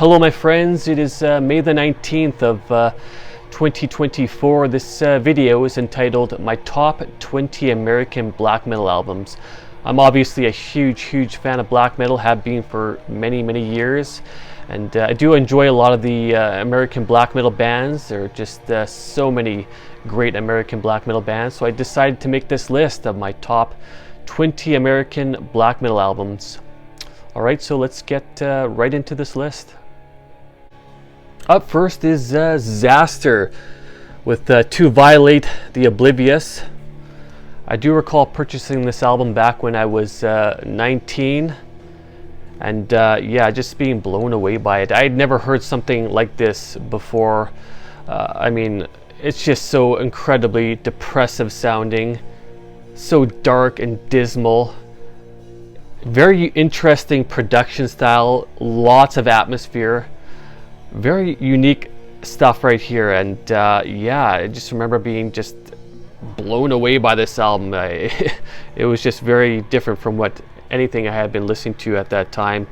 Hello my friends, it is May the 19th of 2024. This video is entitled My Top 20 American Black Metal Albums. I'm obviously a huge fan of black metal, have been for many years, and I do enjoy a lot of the American black metal bands. There are just so many great American black metal bands, so I decided to make this list of my top 20 American black metal albums. Alright, so let's get right into this list. Up first is Xasthur with To Violate the Oblivious. I do recall purchasing this album back when I was 19, and yeah, just being blown away by it. I had never heard something like this before. I mean, it's just so incredibly depressive sounding, so dark and dismal. Very interesting production style, lots of atmosphere. Very unique stuff right here, and yeah, I just remember being just blown away by this album. It was just very different from what anything I had been listening to at that time.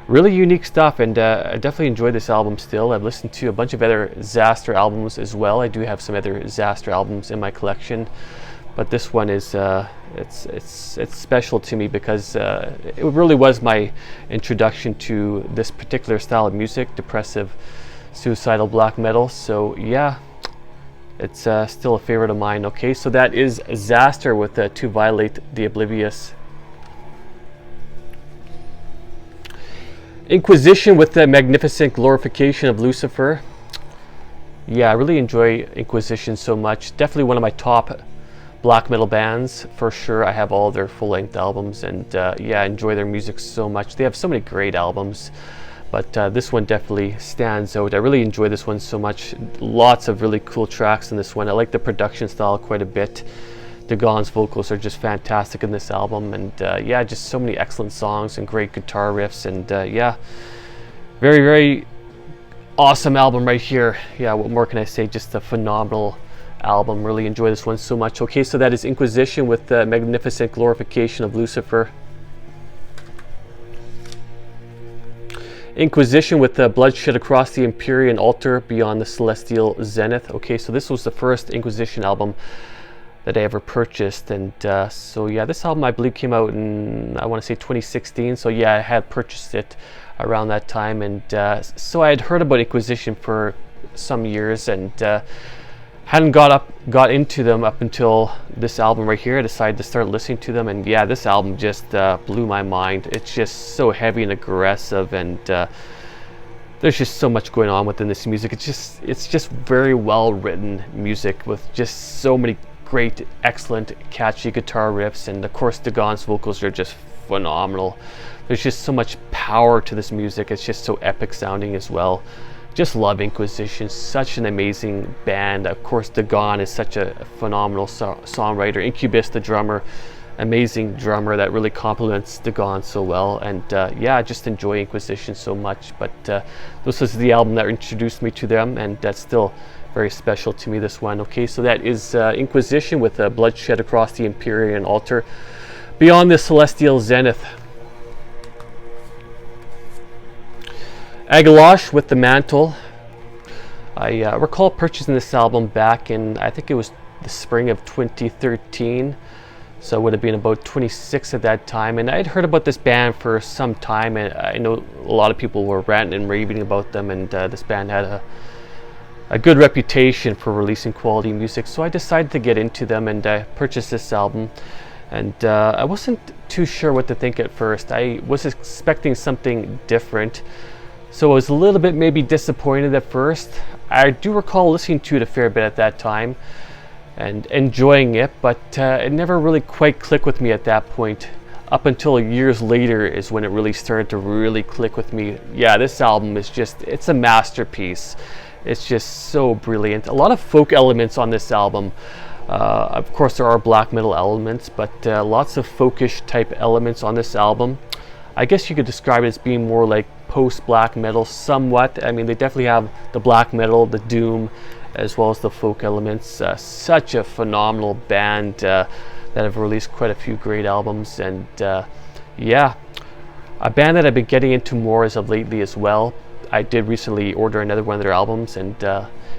Really unique stuff, and I definitely enjoy this album still. I've listened to a bunch of other Xasthur albums as well. I do have some other Xasthur albums in my collection, but this one is it's special to me because it really was my introduction to this particular style of music, depressive, suicidal black metal. So yeah, it's still a favorite of mine. Okay, so that is Xasthur with To Violate the Oblivious. Inquisition with the magnificent glorification of Lucifer. Yeah, I really enjoy Inquisition so much. Definitely one of my top black metal bands for sure. I have all their full-length albums, and yeah, I enjoy their music so much. They have so many great albums, but this one definitely stands out. I really enjoy this one so much. Lots of really cool tracks in this one. I like the production style quite a bit. Dagon's vocals are just fantastic in this album, and yeah, just so many excellent songs and great guitar riffs, and yeah, very awesome album right here. Yeah, what more can I say? Just a phenomenal album. Really enjoy this one so much. Okay, so that is Inquisition with the magnificent glorification of Lucifer. Inquisition with the bloodshed across the empyrean altar beyond the celestial zenith. Okay, so this was the first Inquisition album that I ever purchased, and so yeah, this album I believe came out in, I want to say 2016. So yeah, I had purchased it around that time, and so I had heard about Inquisition for some years, and hadn't got into them up until this album right here. I decided to start listening to them, and yeah, this album just blew my mind. It's just so heavy and aggressive, and there's just so much going on within this music. It's just very well written music with just so many great, excellent, catchy guitar riffs, and of course Dagon's vocals are just phenomenal. There's just so much power to this music. It's just so epic sounding as well. Just love Inquisition, such an amazing band. Of course, Dagon is such a phenomenal songwriter. Incubus, the drummer, amazing drummer that really complements Dagon so well. And yeah, I just enjoy Inquisition so much. But this was the album that introduced me to them, and that's still very special to me, this one. Okay, so that is Inquisition with bloodshed across the empyrean altar beyond the celestial zenith. Agalloch with the Mantle. I recall purchasing this album back in, I think it was the spring of 2013, so it would have been about 26 at that time, and I'd heard about this band for some time, and I know a lot of people were ranting and raving about them, and this band had a good reputation for releasing quality music, so I decided to get into them, and purchased this album. And I wasn't too sure what to think at first. I was expecting something different, so I was a little bit maybe disappointed at first. I do recall listening to it a fair bit at that time and enjoying it, but it never really quite clicked with me at that point. Up until years later is when it really started to really click with me. Yeah, this album is just, it's a masterpiece. It's just so brilliant. A lot of folk elements on this album. Of course there are black metal elements, but lots of folkish type elements on this album. I guess you could describe it as being more like post-black metal somewhat. I mean, they definitely have the black metal, the doom, as well as the folk elements. Such a phenomenal band that have released quite a few great albums, and yeah, a band that I've been getting into more as of lately as well. I did recently order another one of their albums, and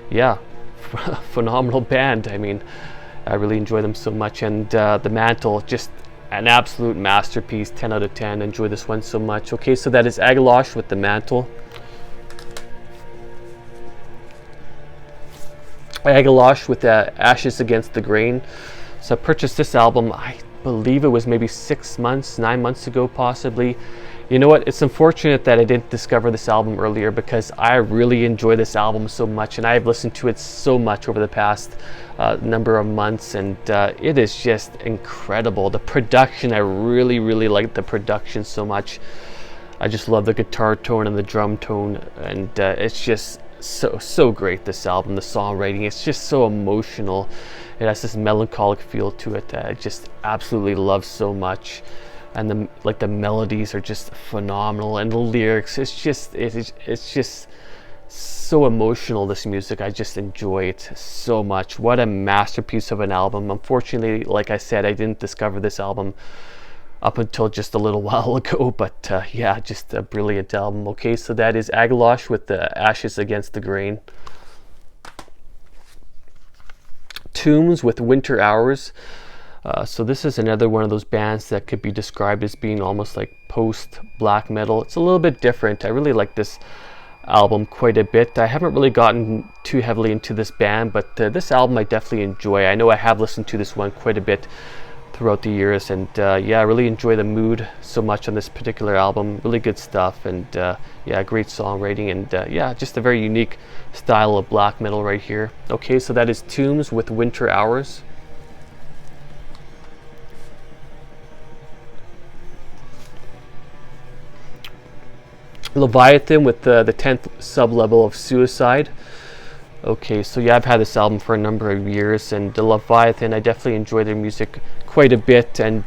yeah, phenomenal band. I mean, I really enjoy them so much. And the Mantle, just an absolute masterpiece, 10 out of 10. Enjoy this one so much. Okay, so that is Agalloch with the Mantle. Agalloch with Ashes Against the Grain. So I purchased this album, I believe it was maybe 9 months ago possibly. You know what, it's unfortunate that I didn't discover this album earlier, because I really enjoy this album so much, and I've listened to it so much over the past number of months, and it is just incredible. The production, I really like the production so much. I just love the guitar tone and the drum tone, and it's just so great, this album. The songwriting, it's just so emotional. It has this melancholic feel to it that I just absolutely love so much. And the melodies are just phenomenal, and the lyrics, it's just so emotional, this music. I just enjoy it so much. What a masterpiece of an album. Unfortunately, like I said, I didn't discover this album up until just a little while ago, but yeah, just a brilliant album. Okay, so that is Agalloch with the Ashes Against the Grain. Tombs with Winterhours. So this is another one of those bands that could be described as being almost like post black metal. It's a little bit different. I really like this album quite a bit. I haven't really gotten too heavily into this band, but this album I definitely enjoy. I know I have listened to this one quite a bit throughout the years, and yeah, I really enjoy the mood so much on this particular album. Really good stuff, and yeah, great songwriting, and yeah, just a very unique style of black metal right here. Okay, so that is Tombs with Winterhours. Leviathan with the 10th sub-level of Suicide. Okay, so yeah, I've had this album for a number of years, and the Leviathan, I definitely enjoy their music quite a bit, and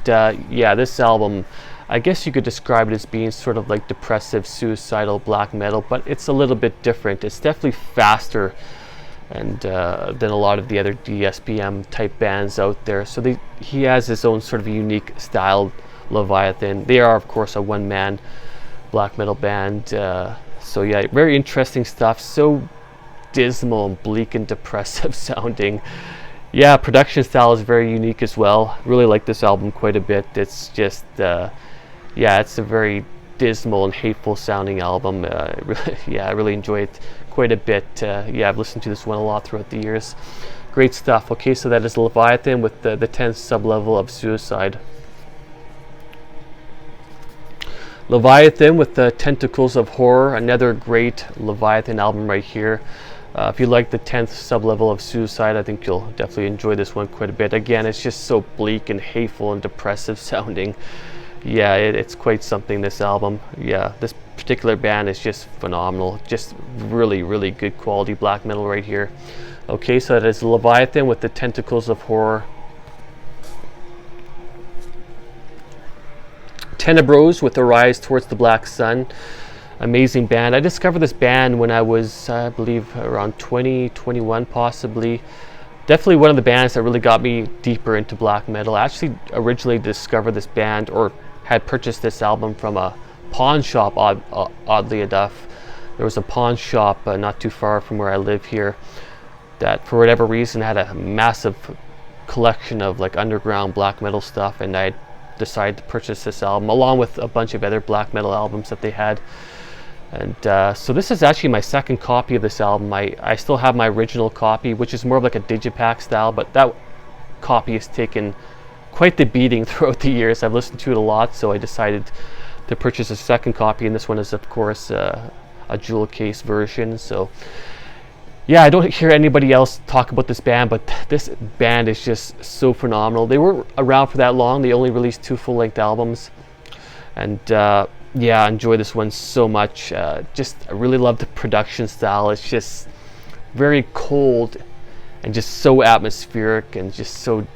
yeah, this album, I guess you could describe it as being sort of like depressive, suicidal black metal, but it's a little bit different. It's definitely faster and than a lot of the other DSPM type bands out there. So he has his own sort of unique style, Leviathan. They are, of course, a one-man black metal band. So yeah, very interesting stuff. So dismal and bleak and depressive sounding. Yeah, production style is very unique as well. Really like this album quite a bit. It's just yeah, it's a very dismal and hateful sounding album. Yeah, I really enjoy it quite a bit. Yeah, I've listened to this one a lot throughout the years. Great stuff. Okay, so that is Leviathan with the 10th sub-level of Suicide. Leviathan with the Tentacles of Whorror, another great Leviathan album right here. If you like the 10th sub-level of Suicide, I think you'll definitely enjoy this one quite a bit. Again, it's just so bleak and hateful and depressive sounding. Yeah, it's quite something, this album. Yeah, this particular band is just phenomenal. Just really good quality black metal right here. Okay, so that is Leviathan with the Tentacles of Whorror. Tenebrous with Arias Towards the Black Sun. Amazing band. I discovered this band when I was, I believe, around 2021 possibly. Definitely one of the bands that really got me deeper into black metal. I actually originally discovered this band, or had purchased this album, from a pawn shop, oddly enough. There was a pawn shop not too far from where I live here that for whatever reason had a massive collection of like underground black metal stuff, and I decided to purchase this album along with a bunch of other black metal albums that they had. And so this is actually my second copy of this album. I still have my original copy, which is more of like a digipack style, but that copy has taken quite the beating throughout the years. I've listened to it a lot, so I decided to purchase a second copy, and this one is of course a jewel case version. So yeah, I don't hear anybody else talk about this band, but this band is just so phenomenal. They weren't around for that long. They only released 2 full-length albums, and yeah, I enjoy this one so much. I really love the production style. It's just very cold and just so atmospheric and just so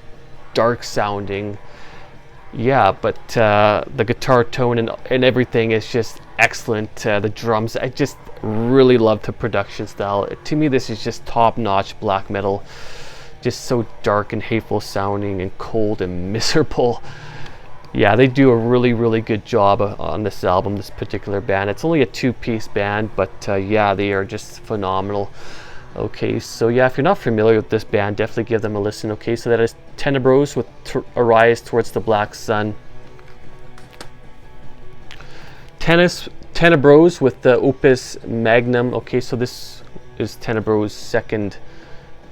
dark sounding. Yeah, but the guitar tone and everything is just excellent. The drums, I just really love the production style. To me, this is just top-notch black metal. Just so dark and hateful sounding and cold and miserable. Yeah, they do a really good job on this album, this particular band. It's only a 2-piece band, but yeah, they are just phenomenal. Okay, so yeah, if you're not familiar with this band, definitely give them a listen. Okay, so that is Tenebrous with Arias Towards the Black Sun. Tenebrous with the Opus Magnum. Okay, so this is Tenebrous' second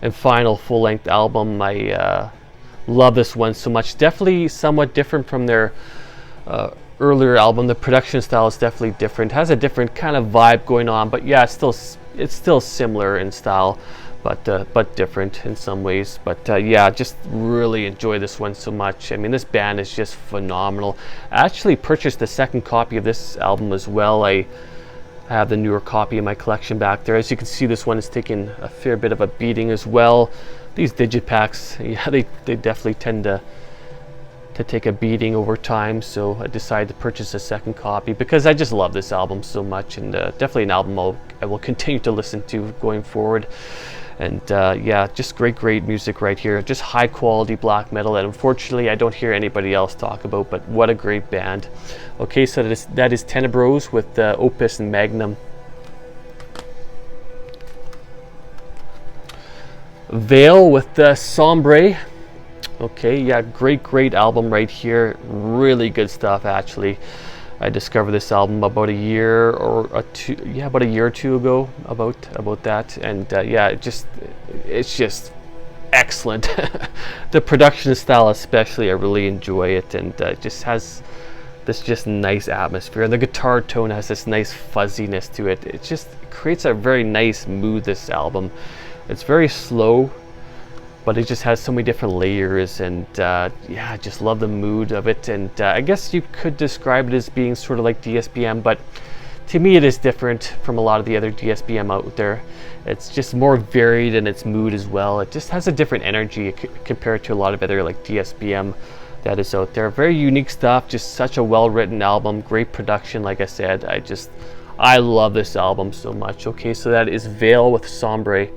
and final full-length album. I love this one so much. Definitely somewhat different from their earlier album. The production style is definitely different. Has a different kind of vibe going on, but yeah, it's still similar in style, but different in some ways. But yeah, just really enjoy this one so much. I mean, this band is just phenomenal. I actually purchased the second copy of this album as well. I have the newer copy in my collection back there. As you can see, this one is taking a fair bit of a beating as well. These digipacks, yeah, they definitely tend to take a beating over time, so I decided to purchase a second copy because I just love this album so much, and definitely an album I will continue to listen to going forward. And yeah, just great music right here. Just high quality black metal that unfortunately I don't hear anybody else talk about, but what a great band. Okay, so that is Tenebrous with Opus and Magnum. Veil with Sombre. Okay, yeah, great album right here. Really good stuff, actually. I discovered this album about a year or two, yeah, about a year or two ago, about that, and yeah, it's just excellent. The production style, especially, I really enjoy it, and it just has this just nice atmosphere. And the guitar tone has this nice fuzziness to it. It just creates a very nice mood. This album, it's very slow, but it just has so many different layers, and yeah, I just love the mood of it. And I guess you could describe it as being sort of like DSBM, but to me it is different from a lot of the other DSBM out there. It's just more varied in its mood as well. It just has a different energy compared to a lot of other like DSBM that is out there. Very unique stuff, just such a well-written album, great production. Like I said, I love this album so much. Okay, so that is Veil with Sombre.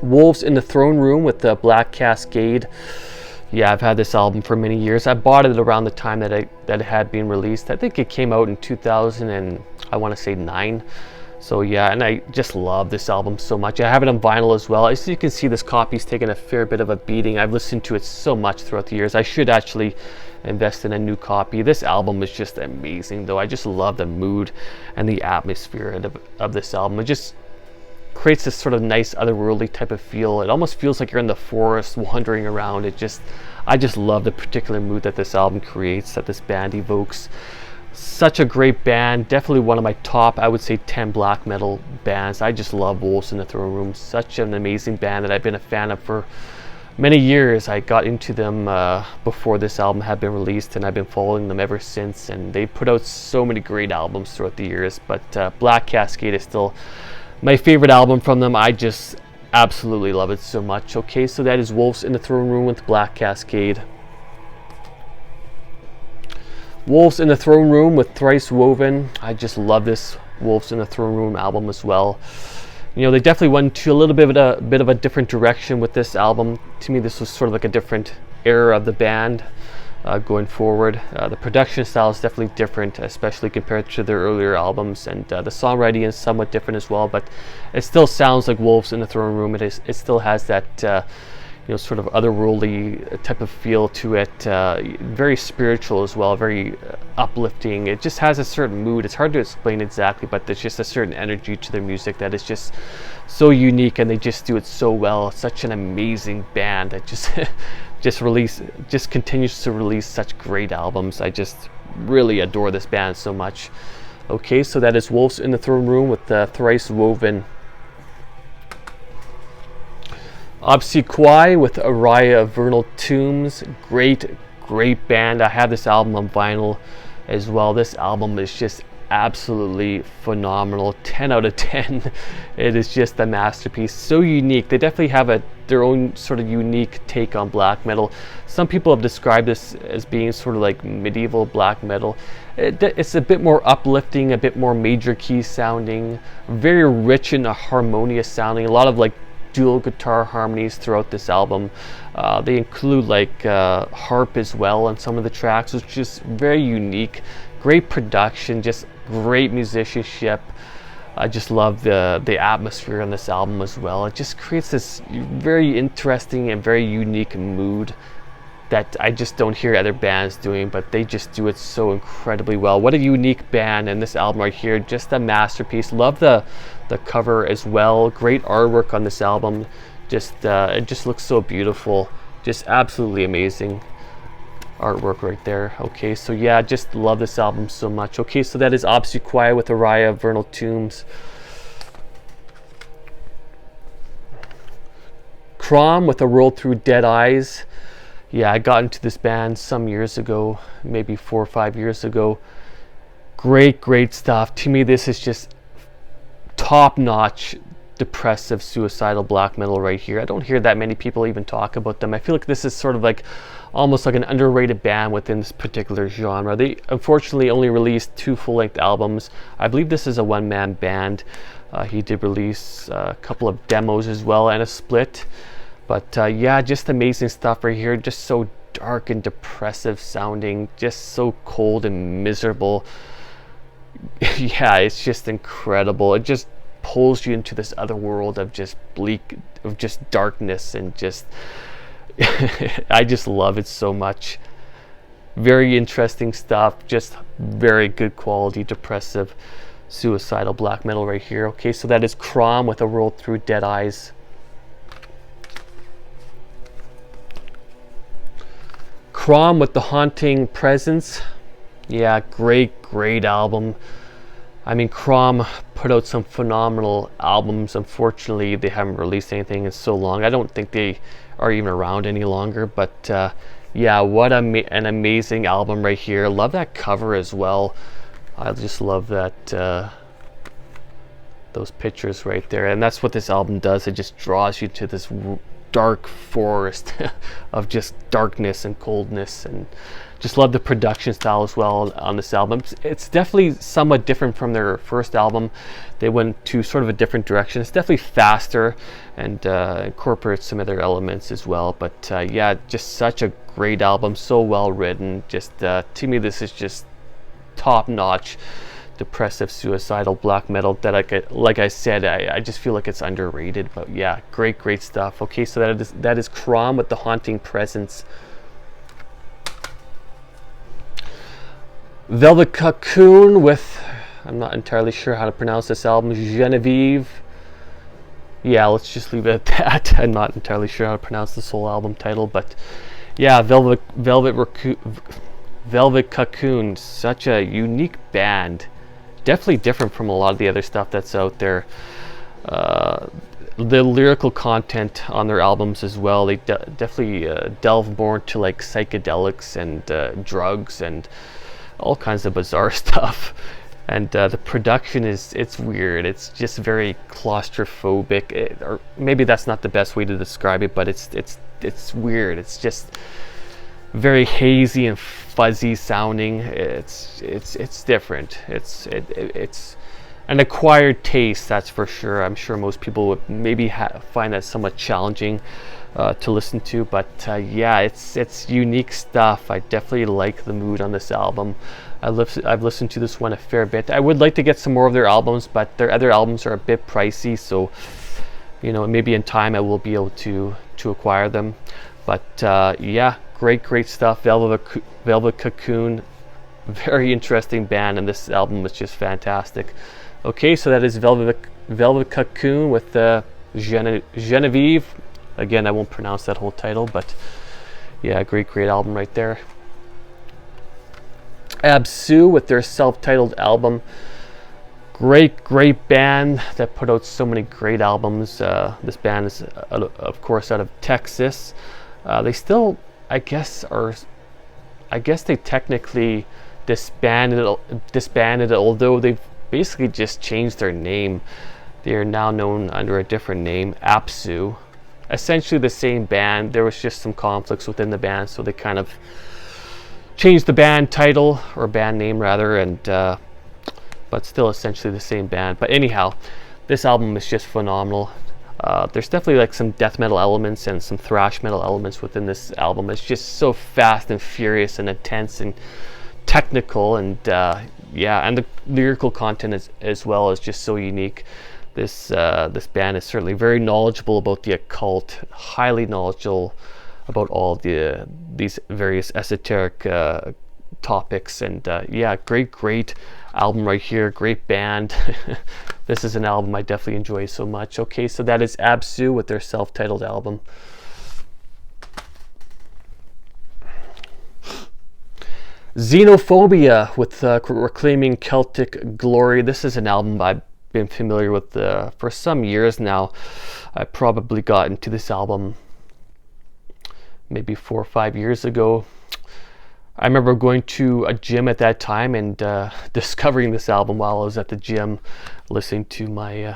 Wolves in the Throne Room with the Black Cascade. Yeah, I've had this album for many years. I bought it around the time that it had been released. I think it came out in 2000 and I want to say 9. So yeah, and I just love this album so much. I have it on vinyl as well. As you can see, this copy's taken a fair bit of a beating. I've listened to it so much throughout the years. I should actually invest in a new copy. This album is just amazing though. I just love the mood and the atmosphere of this album. It just creates this sort of nice otherworldly type of feel. It almost feels like you're in the forest wandering around. I just love the particular mood that this album creates, that this band evokes. Such a great band, definitely one of my top, I would say, 10 black metal bands. I just love Wolves in the Throne Room. Such an amazing band that I've been a fan of for many years. I got into them before this album had been released, and I've been following them ever since, and they put out so many great albums throughout the years. But Black Cascade is still my favorite album from them. I just absolutely love it so much. Okay, so that is Wolves in the Throne Room with Black Cascade. Wolves in the Throne Room with Thrice Woven. I just love this Wolves in the Throne Room album as well. You know, they definitely went to a little bit of a different direction with this album. To me, this was sort of like a different era of the band going forward. The production style is definitely different, especially compared to their earlier albums, and the songwriting is somewhat different as well, but it still sounds like Wolves in the Throne Room. It still has that you know, sort of otherworldly type of feel to it. Very spiritual as well, very uplifting. It just has a certain mood. It's hard to explain exactly, but there's just a certain energy to their music that is just so unique, and they just do it so well. Such an amazing band that just just continues to release such great albums. I just really adore this band so much. Okay, so that is Wolves in the Throne Room with Thrice Woven. Obsequiae with Aria Vernal Tombs. Great band. I have this album on vinyl as well. This album is just absolutely phenomenal. 10 out of 10. It is just a masterpiece. So unique. They definitely have their own sort of unique take on black metal. Some people have described this as being sort of like medieval black metal. It's a bit more uplifting, a bit more major key sounding, very rich and harmonious sounding. A lot of like dual guitar harmonies throughout this album. They include like harp as well on some of the tracks, which is just very unique. Great production, just great musicianship. I just love the atmosphere on this album as well. It just creates this very interesting and very unique mood that I just don't hear other bands doing, but they just do it so incredibly well. What a unique band, and this album right here, just a masterpiece. Love the cover as well. Great artwork on this album. Just it just looks so beautiful. Just absolutely amazing artwork right there. Okay, so yeah, just love this album so much. Okay, so that is Obsequiae with Aria, Vernal Tombs. Krohm with A World Through Dead Eyes. Yeah, I got into this band some years ago, maybe 4 or 5 years ago. Great stuff. To me, this is just top-notch depressive suicidal black metal right here. I don't hear that many people even talk about them. I feel like this is sort of like almost like an underrated band within this particular genre. They unfortunately only released 2 full-length albums. I believe this is a one-man band. He did release a couple of demos as well and a split. But yeah, just amazing stuff right here. Just so dark and depressive sounding, just so cold and miserable. Yeah, it's just incredible. It just pulls you into this other world of just bleak, of just darkness, and just I just love it so much. Very interesting stuff, just very good quality depressive suicidal black metal right here. Okay, so that is Krohm with A World Through Dead Eyes. Krohm with The Haunting Presence. Yeah, great album. I mean, Krohm put out some phenomenal albums. Unfortunately, they haven't released anything in so long. I don't think they are even around any longer. But yeah, what an amazing album right here. Love that cover as well. I just love that those pictures right there. And that's what this album does. It just draws you to this dark forest of just darkness and coldness, and just love the production style as well on this album. It's definitely somewhat different from their first album. They went to sort of a different direction. It's definitely faster and incorporates some other elements as well. But yeah, just such a great album, so well written. Just to me, this is just top-notch depressive suicidal black metal that like I said, I just feel like it's underrated. But yeah, great stuff. Okay, so that is Krohm with The Haunting Presence. Velvet Cocoon with, I'm not entirely sure how to pronounce this album, Genevieve. Yeah, let's just leave it at that. I'm not entirely sure how to pronounce this whole album title, but yeah, Velvet Cocoon, such a unique band. Definitely different from a lot of the other stuff that's out there. The lyrical content on their albums as well, they definitely delve more into like psychedelics and drugs and all kinds of bizarre stuff. And the production it's weird. It's just very claustrophobic, or maybe that's not the best way to describe it, but it's weird. It's just very hazy and fuzzy sounding. It's different. It's an acquired taste, that's for sure. I'm sure most people would maybe find that somewhat challenging to listen to, but yeah, it's unique stuff. I definitely like the mood on this album. I've listened to this one a fair bit. I would like to get some more of their albums, but their other albums are a bit pricey, so you know, maybe in time I will be able to acquire them. But yeah, great stuff. Velvet Cocoon, very interesting band, and this album is just fantastic. Okay, so that is Velvet Cocoon with Genevieve. Again, I won't pronounce that whole title, but yeah, great album right there. Absu with their self-titled album. Great band that put out so many great albums. This band is of course out of Texas. They still, I guess they technically disbanded, although they've basically just changed their name. They are now known under a different name, Absu. Essentially the same band. There was just some conflicts within the band, so they kind of changed the band title, or band name rather, and but still essentially the same band. But anyhow, this album is just phenomenal. There's definitely like some death metal elements and some thrash metal elements within this album. It's just so fast and furious and intense and technical, and yeah, and the lyrical content as well is just so unique. This band is certainly very knowledgeable about the occult, highly knowledgeable about all these various esoteric topics, and yeah, great album right here, great band. This is an album I definitely enjoy so much. Okay, so that is Absu with their self-titled album. Xenophobia with Reclaiming Celtic Glory. This is an album I've been familiar with for some years now. I probably got into this album maybe 4 or 5 years ago. I remember going to a gym at that time and discovering this album while I was at the gym, listening to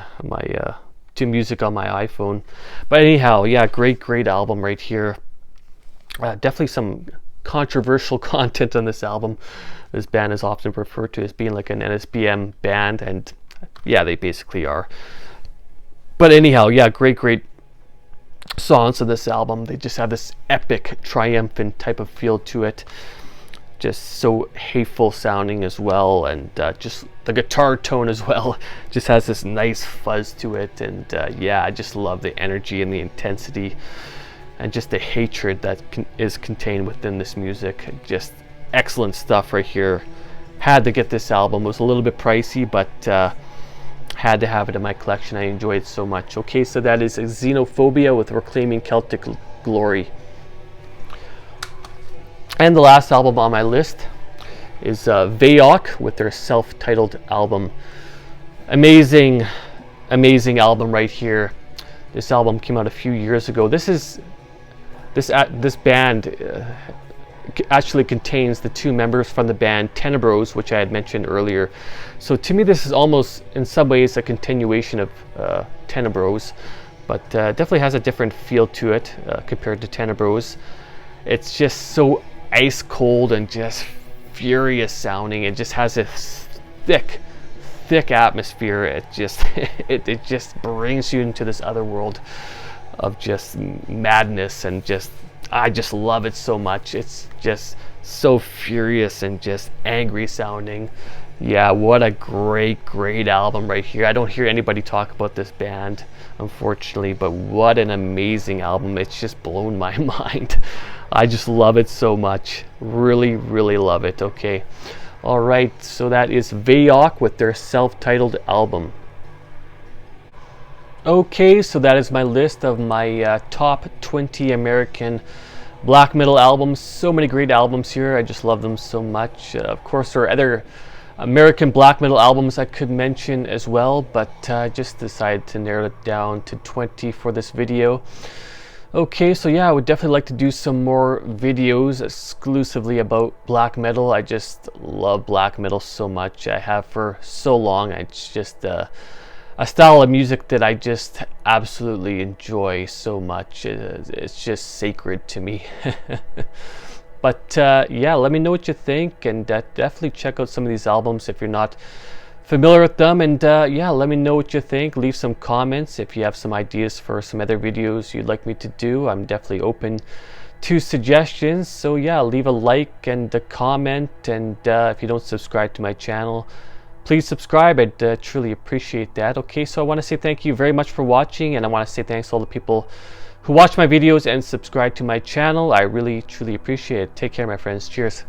to music on my iPhone. But anyhow, yeah, great album right here. Definitely some controversial content on this album. This band is often referred to as being like an NSBM band, and yeah, they basically are. But anyhow, yeah, great songs of this album. They just have this epic, triumphant type of feel to it. Just so hateful sounding as well, and just the guitar tone as well just has this nice fuzz to it, and yeah, I just love the energy and the intensity and just the hatred that is contained within this music. Just excellent stuff right here. Had to get this album. It was a little bit pricey, but had to have it in my collection. I enjoyed it so much. Okay, so that is Xenophobia with Reclaiming Celtic Glory. And the last album on my list is Agalloch with their self-titled album. Amazing album right here. This album came out a few years ago. This band actually contains the 2 members from the band Tenebrous, which I had mentioned earlier. So to me, this is almost in some ways a continuation of Tenebrous, but definitely has a different feel to it compared to Tenebrous. It's just so ice cold and just furious sounding. It just has this thick atmosphere. It just it just brings you into this other world of just madness, and I just love it so much. It's just so furious and just angry sounding. Yeah, what a great album right here. I don't hear anybody talk about this band, unfortunately, but what an amazing album. It's just blown my mind. I just love it so much. Really love it. Okay. All right, so that is Agalloch with their self-titled album. Okay, so that is my list of my top 20 American black metal albums. So many great albums here. I just love them so much. Of course, there are other American black metal albums I could mention as well, but I just decided to narrow it down to 20 for this video. Okay, so yeah, I would definitely like to do some more videos exclusively about black metal. I just love black metal so much. I have for so long. It's just a style of music that I just absolutely enjoy so much. It's just sacred to me. But yeah, let me know what you think, and definitely check out some of these albums if you're not familiar with them, and yeah, let me know what you think. Leave some comments if you have some ideas for some other videos you'd like me to do. I'm definitely open to suggestions, so yeah, leave a like and a comment, and if you don't subscribe to my channel, please subscribe. I'd truly appreciate that. Okay, so I want to say thank you very much for watching, and I want to say thanks to all the people who watch my videos and subscribe to my channel. I really truly appreciate it. Take care, my friends. Cheers.